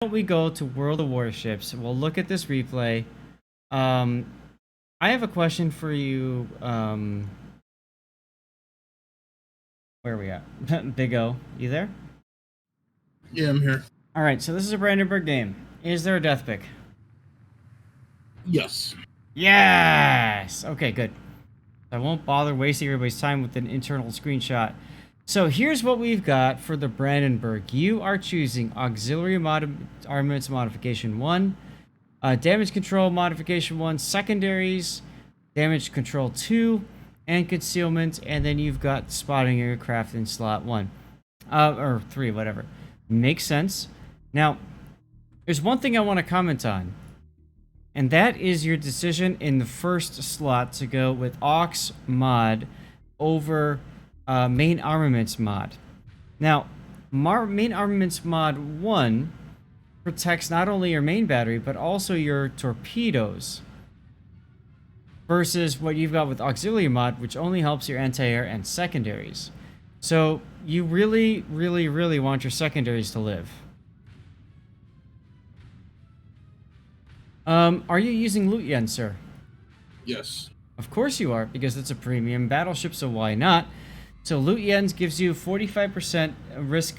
don't we go to World of Warships? We'll look at this replay. I have a question for you. Where are we at? Big O, you there? Yeah, I'm here. All right, so this is a Brandenburg game. Is there a death pick? Yes. Yes! Okay, good. I won't bother wasting everybody's time with an internal screenshot. So here's what we've got for the Brandenburg. You are choosing Auxiliary Armaments Modification 1, Damage Control Modification 1, Secondaries, Damage Control 2, and Concealment, and then you've got Spotting Aircraft in slot 1. Or 3, whatever. Makes sense. Now, there's one thing I want to comment on. And that is your decision in the first slot to go with Aux mod over Main Armaments mod. Now, Main Armaments mod 1 protects not only your main battery, but also your torpedoes. Versus what you've got with Auxiliary mod, which only helps your anti-air and secondaries. So, you really, really, really want your secondaries to live. Are you using loot yen, sir? Yes. Of course you are, because it's a premium battleship, so why not? So loot yens gives you 45% risk,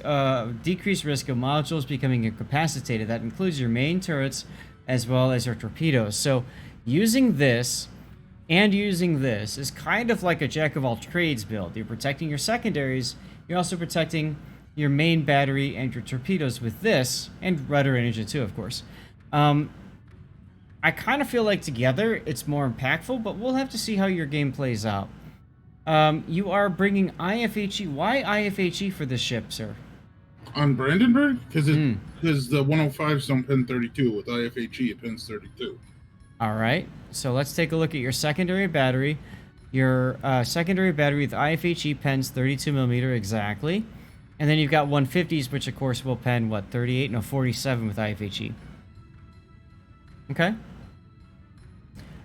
decreased risk of modules becoming incapacitated. That includes your main turrets as well as your torpedoes. So using this and using this is kind of like a jack of all trades build. You're protecting your secondaries, you're also protecting your main battery and your torpedoes with this, and rudder and engine too, of course. I kind of feel like together it's more impactful, but we'll have to see how your game plays out. You are bringing IFHE. Why IFHE for this ship, sir? On Brandenburg? Because the 105s don't pin 32. With IFHE, it pins 32. All right. So let's take a look at your secondary battery. Your secondary battery with IFHE pens 32mm exactly. And then you've got 150s, which of course will pen, what, 38? No, 47 with IFHE. Okay.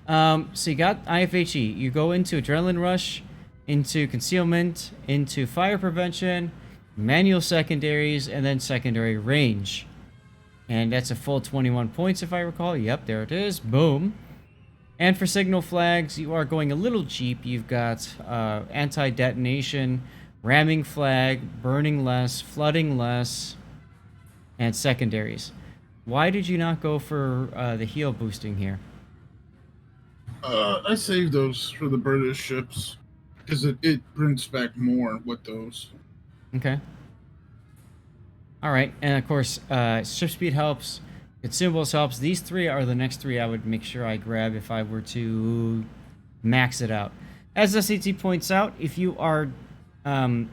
So you got IFHE. You go into Adrenaline Rush, into Concealment, into Fire Prevention, Manual Secondaries, and then Secondary Range. And that's a full 21 points if I recall. Yep, there it is. Boom. And for Signal Flags, you are going a little cheap. You've got Anti-Detonation, Ramming Flag, Burning Less, Flooding Less, and Secondaries. Why did you not go for the heal boosting here? I saved those for the British ships because it brings back more with those. Okay. All right, and of course, ship speed helps, consumables helps. These three are the next three I would make sure I grab if I were to max it out. As SAT points out, if you are, well,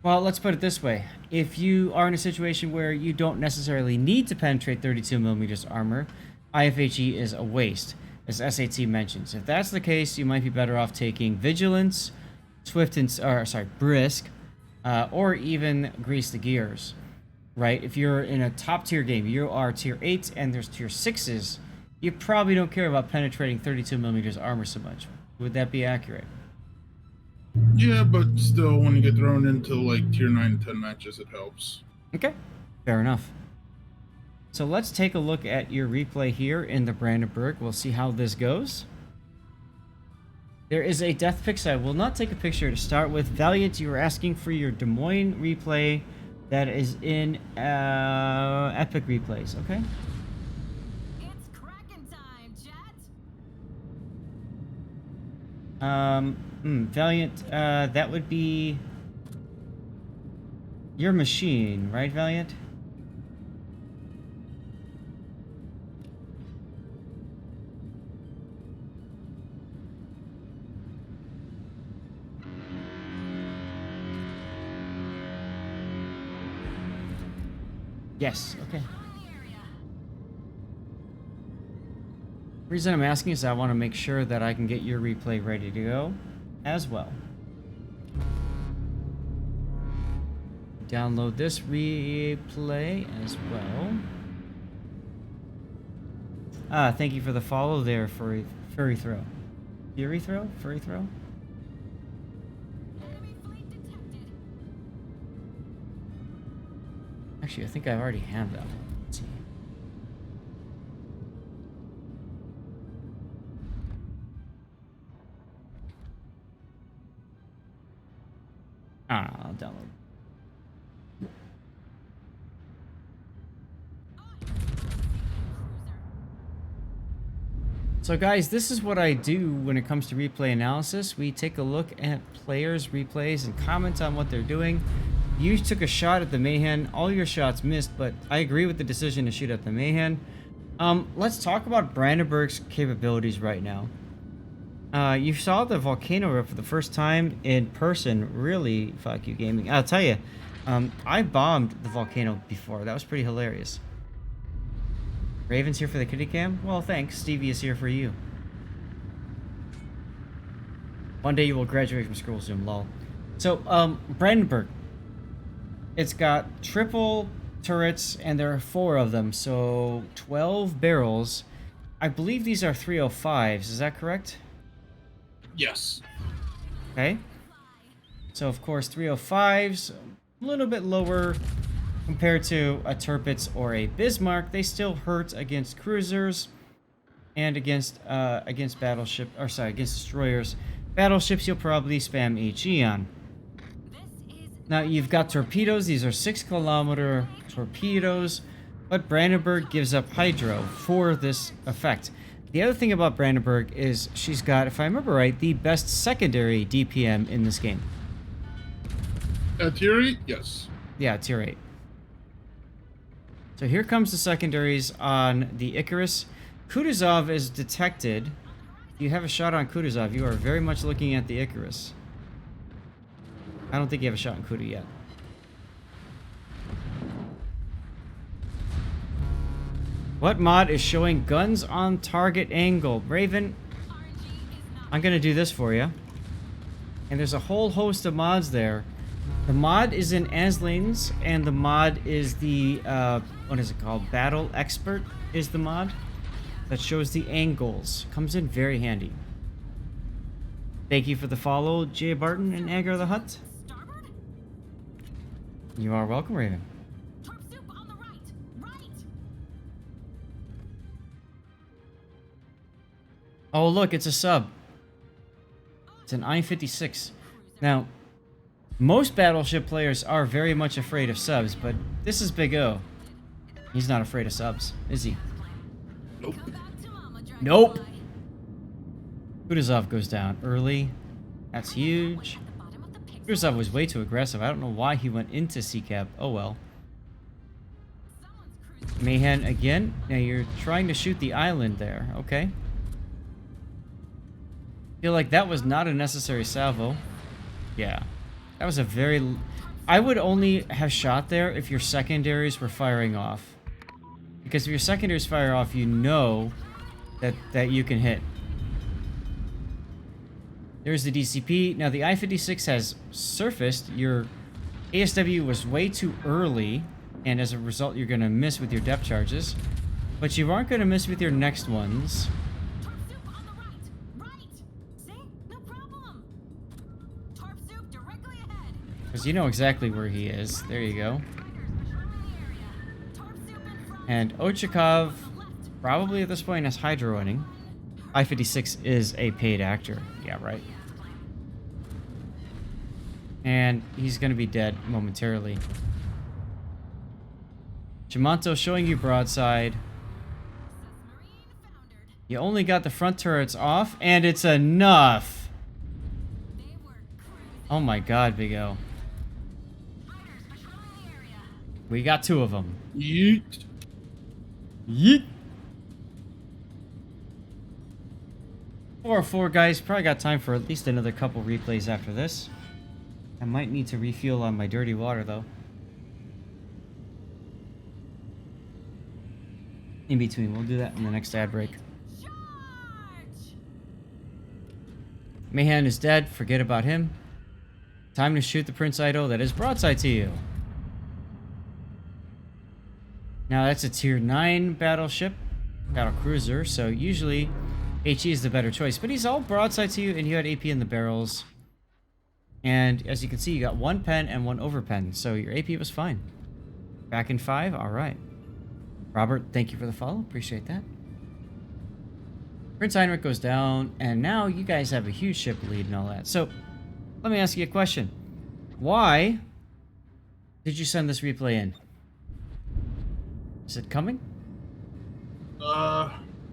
let's put it this way. If you are in a situation where you don't necessarily need to penetrate 32mm armor, IFHE is a waste, as SAT mentions. If that's the case, you might be better off taking Vigilance, Swift and, Brisk, or even Grease the Gears, right? If you're in a top tier game, you are tier 8 and there's tier 6s, you probably don't care about penetrating 32mm armor so much. Would that be accurate? Yeah, but still, when you get thrown into like tier 9 and 10 matches, it helps. Okay, fair enough. So let's take a look at your replay here in the Brandenburg. We'll see how this goes. There is a death pick, so I will not take a picture to start with. Valiant, you were asking for your Des Moines replay that is in Epic Replays, okay? It's Kraken time, Jet! Valiant, that would be your machine, right, Valiant? Yes, okay. The reason I'm asking is I want to make sure that I can get your replay ready to go as well. Download this replay as well. Thank you for the follow there, Furry Throw. Fury Throw? Furry Throw? Actually, I think I already have that one. Let's see. I'll download. So guys, this is what I do when it comes to replay analysis. We take a look at players' replays and comment on what they're doing. You took a shot at the Mayhem. All your shots missed, but I agree with the decision to shoot at the Mayhem. Let's talk about Brandenburg's capabilities right now. You saw the volcano rip for the first time in person. Really, fuck you, gaming. I'll tell you, I bombed the volcano before. That was pretty hilarious. Raven's here for the kitty cam? Well, thanks. Stevie is here for you. One day you will graduate from school soon, lol. So, Brandenburg. It's got triple turrets, and there are 4 of them, so 12 barrels. I believe these are 305s, is that correct? Yes. Okay. So, of course, 305s, a little bit lower compared to a Tirpitz or a Bismarck. They still hurt against cruisers and against battleship, or sorry, against destroyers. Battleships you'll probably spam HE on. Now you've got torpedoes. These are 6-kilometer torpedoes, but Brandenburg gives up hydro for this effect. The other thing about Brandenburg is she's got, if I remember right, the best secondary DPM in this game. Tier 8? Yes. Yeah, tier 8. So here comes the secondaries on the Icarus. Kutuzov is detected. You have a shot on Kutuzov. You are very much looking at the Icarus. I don't think you have a shot on Kutu yet. What mod is showing guns on target angle? Raven, I'm going to do this for you. And there's a whole host of mods there. The mod is in Aslane's, and the mod is the, what is it called? Battle Expert is the mod that shows the angles. Comes in very handy. Thank you for the follow, Jay Barton and Agar the Hut. You are welcome, Raven. Oh, look, it's a sub. It's an I-56. Now, most battleship players are very much afraid of subs, but this is Big O. He's not afraid of subs, is he? Nope. Nope. Kutuzov goes down early. That's huge. Kutuzov was way too aggressive. I don't know why he went into CCAP. Oh well. Mayhem again. Now you're trying to shoot the island there. Okay. Feel like that was not a necessary salvo. Yeah. That was a very... I would only have shot there if your secondaries were firing off. Because if your secondaries fire off, you know that you can hit. There's the DCP. Now the I-56 has surfaced. Your ASW was way too early, and as a result you're going to miss with your depth charges. But you aren't going to miss with your next ones. Because you know exactly where he is. There you go. And Ochakov probably at this point has Hydro running. I-56 is a paid actor. Yeah, right. And he's going to be dead momentarily. Chimanto showing you broadside. You only got the front turrets off, and it's enough. Oh my god, Big O. We got 2 of them. Yeet. Yeet. 404, guys. Probably got time for at least another couple replays after this. I might need to refuel on my dirty water, though. In between. We'll do that in the next ad break. Mayhem is dead. Forget about him. Time to shoot the Prince Ido that is broadside to you. Now that's a tier 9 battleship, battle cruiser, so usually HE is the better choice, but he's all broadside to you and you had AP in the barrels. And as you can see, you got 1 pen and 1 overpen, so your AP was fine. Back in 5? Alright. Robert, thank you for the follow. Appreciate that. Prince Heinrich goes down, and now you guys have a huge ship lead and all that. So, let me ask you a question. Why did you send this replay in? Is it coming?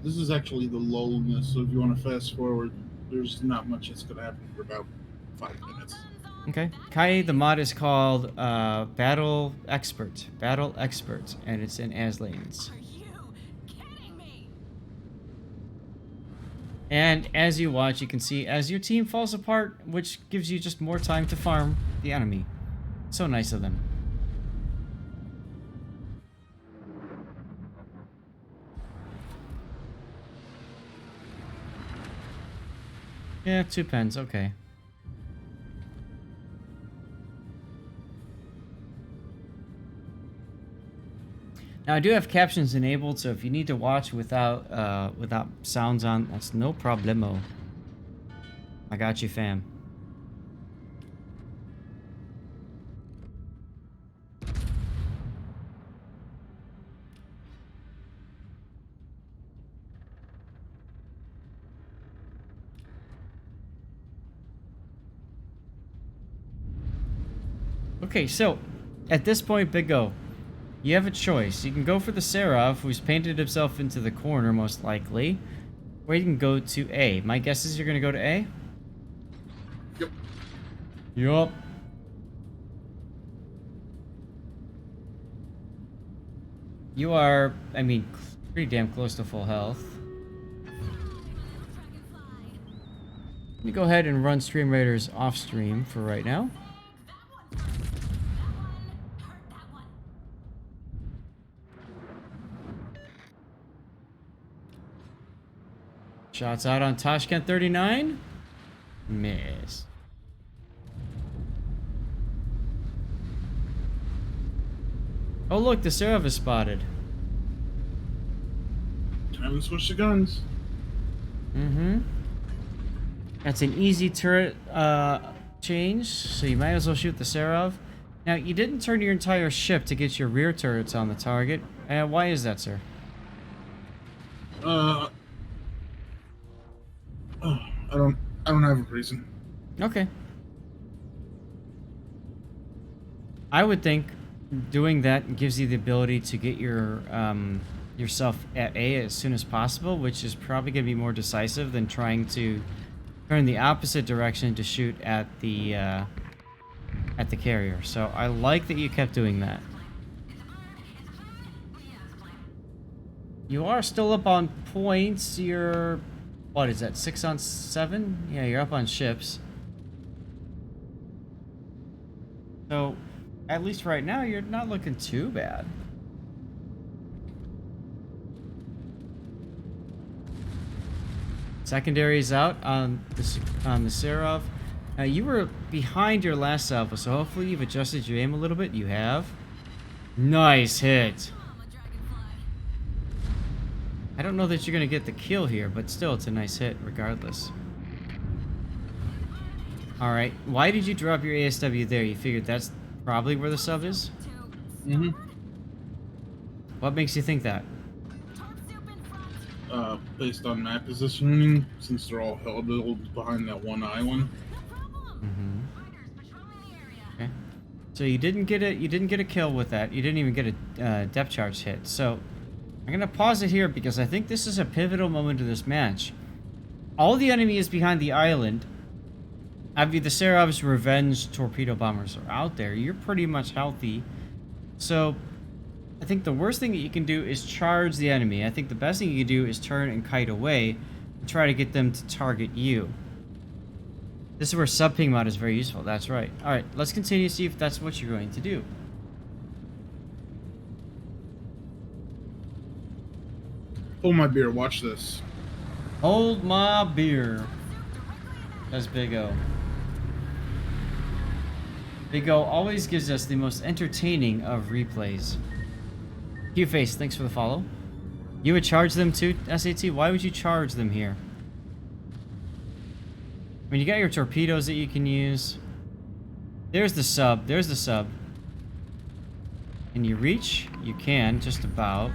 This is actually the lulliness, so if you want to fast forward, there's not much that's going to happen for about 5 minutes. Okay. Kai, the mod is called Battle Expert. Battle Expert, and it's in Aslanes. Are you kidding me? And as you watch, you can see as your team falls apart, which gives you just more time to farm the enemy. So nice of them. Yeah, 2 pens, okay. Now I do have captions enabled, so if you need to watch without without sounds on, that's no problemo. I got you, fam. Okay, so at this point, Big O, you have a choice. You can go for the Seraph, who's painted himself into the corner, most likely. Or you can go to A. My guess is you're going to go to A? Yep. Yup. You are, I mean, pretty damn close to full health. Let me go ahead and run Stream Raiders off stream for right now. Shots out on Tashkent 39. Miss. Oh look, the Seraph is spotted. Time to switch the guns. Mm-hmm. That's an easy turret change, so you might as well shoot the Seraph. Now, you didn't turn your entire ship to get your rear turrets on the target. Why is that, sir? I don't have a reason. Okay. I would think doing that gives you the ability to get your yourself at A as soon as possible, which is probably going to be more decisive than trying to turn the opposite direction to shoot at the carrier. So I like that you kept doing that. You are still up on points. You're, what is that, 6 on 7? Yeah, you're up on ships. So, at least right now, you're not looking too bad. Secondary's out on the Seraph. Now, you were behind your last salvo, so hopefully you've adjusted your aim a little bit. You have. Nice hit. I don't know that you're going to get the kill here, but still, it's a nice hit regardless. Alright, why did you drop your ASW there? You figured that's probably where the sub is? Mm-hmm. What makes you think that? Based on map positioning, since they're all held behind that one island. Okay. So you didn't get a kill with that. You didn't even get a depth charge hit. So I'm gonna pause it here because I think this is a pivotal moment of this match. All the enemy is behind the island. Obviously, the Seraph's revenge torpedo bombers are out there. You're pretty much healthy. So I think the worst thing that you can do is charge the enemy. I think the best thing you can do is turn and kite away and try to get them to target you. This is where sub-ping mod is very useful. That's right. Alright, let's continue to see if that's what you're going to do. Hold my beer, watch this. Hold my beer. That's Big O. Big O always gives us the most entertaining of replays. Q-Face, thanks for the follow. You would charge them too, SAT? Why would you charge them here? I mean, you got your torpedoes that you can use. There's the sub. There's the sub. Can you reach? You can, just about.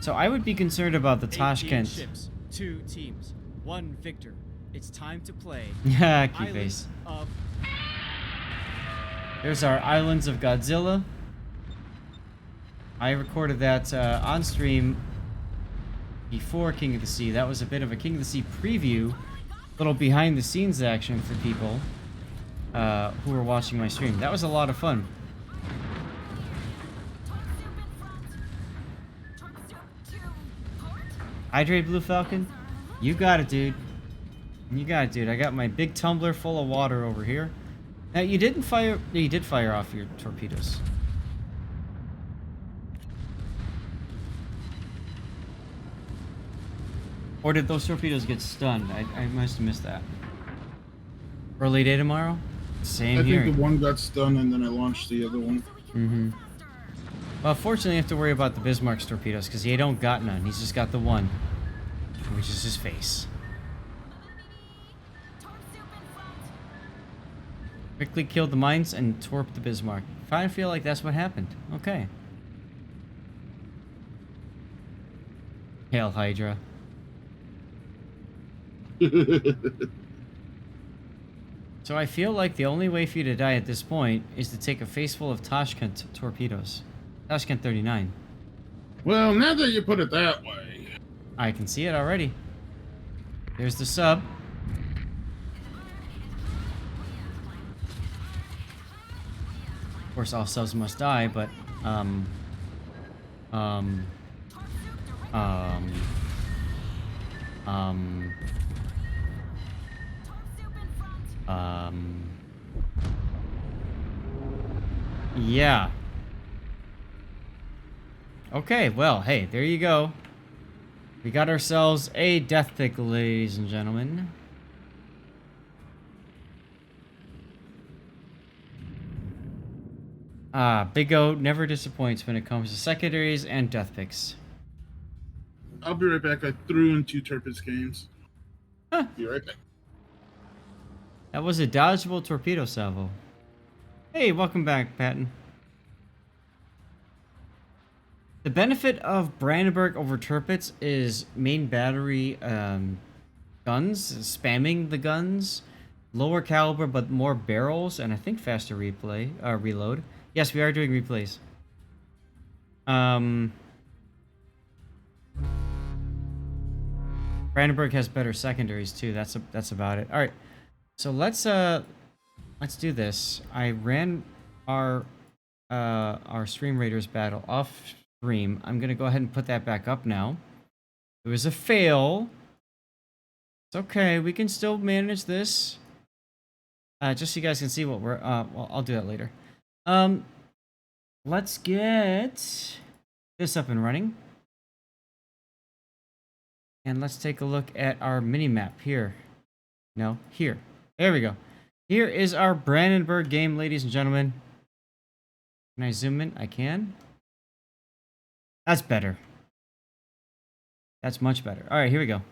So I would be concerned about the 18 Tashkent. ships, 2 teams, 1 victor. It's time to play. Yeah, keep Islands face. of There's our Islands of Godzilla. I recorded that on stream before King of the Sea. That was a bit of a King of the Sea preview. Little behind the scenes action for people who were watching my stream. That was a lot of fun. Hydrate, Blue Falcon. You got it, dude. You got it, dude. I got my big tumbler full of water over here. Now, you didn't fire... You did fire off your torpedoes. Or did those torpedoes get stunned? I must have missed that. Early day tomorrow? Same I here. think the one got stunned and then I launched the other one. Mm-hmm. Well, fortunately, you have to worry about the Bismarck's torpedoes, because he don't got none. He's just got the one, which is his face. Quickly killed the mines and torped the Bismarck. I feel like that's what happened. Okay. Hail Hydra. So I feel like the only way for you to die at this point is to take a face full of Tashkent torpedoes. Tashkent 39. Well, now that you put it that way. I can see it already. There's the sub. Of course, all subs must die, but, um, yeah. Okay, well, hey, there you go. We got ourselves a death pick, ladies and gentlemen. Big O never disappoints when it comes to secondaries and death picks. I'll be right back. I threw in 2 Turpus games. Huh. Be right back. That was a dodgeable torpedo salvo. Hey, welcome back, Patton. The benefit of Brandenburg over Tirpitz is main battery guns, spamming the guns, lower caliber but more barrels, and I think faster reload. Yes, we are doing replays. Brandenburg has better secondaries too. That's about it. All right, so let's do this. I ran our Stream Raiders battle off stream. I'm gonna go ahead and put that back up now. It was a fail. It's okay. We can still manage this. Just so you guys can see what we're. Well, I'll do that later. Let's get this up and running. And let's take a look at our mini map here. No, here. There we go. Here is our Brandenburg game, ladies and gentlemen. Can I zoom in? I can. That's better. That's much better. All right, here we go.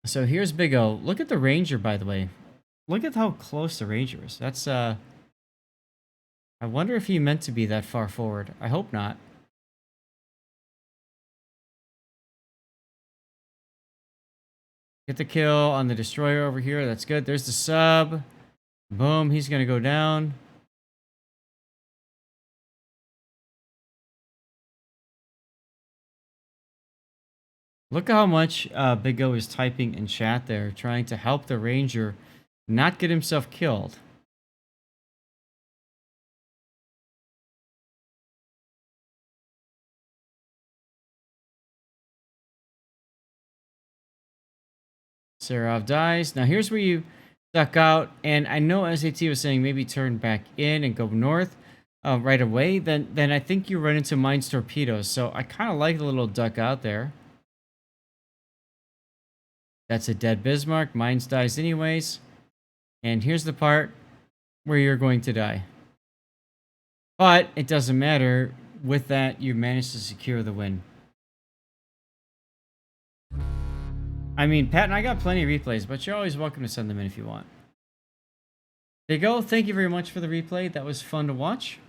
So here's Big O. Look at the Ranger, by the way. Look at how close the Ranger is. That's, I wonder if he meant to be that far forward. I hope not. Get the kill on the destroyer over here. That's good. There's the sub. Boom. He's going to go down. Look at how much Big O is typing in chat there, trying to help the Ranger not get himself killed. Serov dies. Now here's where you duck out, and I know SAT was saying maybe turn back in and go north right away. Then I think you run into Mines torpedoes. So I kind of like the little duck out there. That's a dead Bismarck. Mines dies anyways. And here's the part where you're going to die. But it doesn't matter. With that, you managed to secure the win. I mean, Pat and I got plenty of replays, but you're always welcome to send them in if you want. There you go. Thank you very much for the replay. That was fun to watch.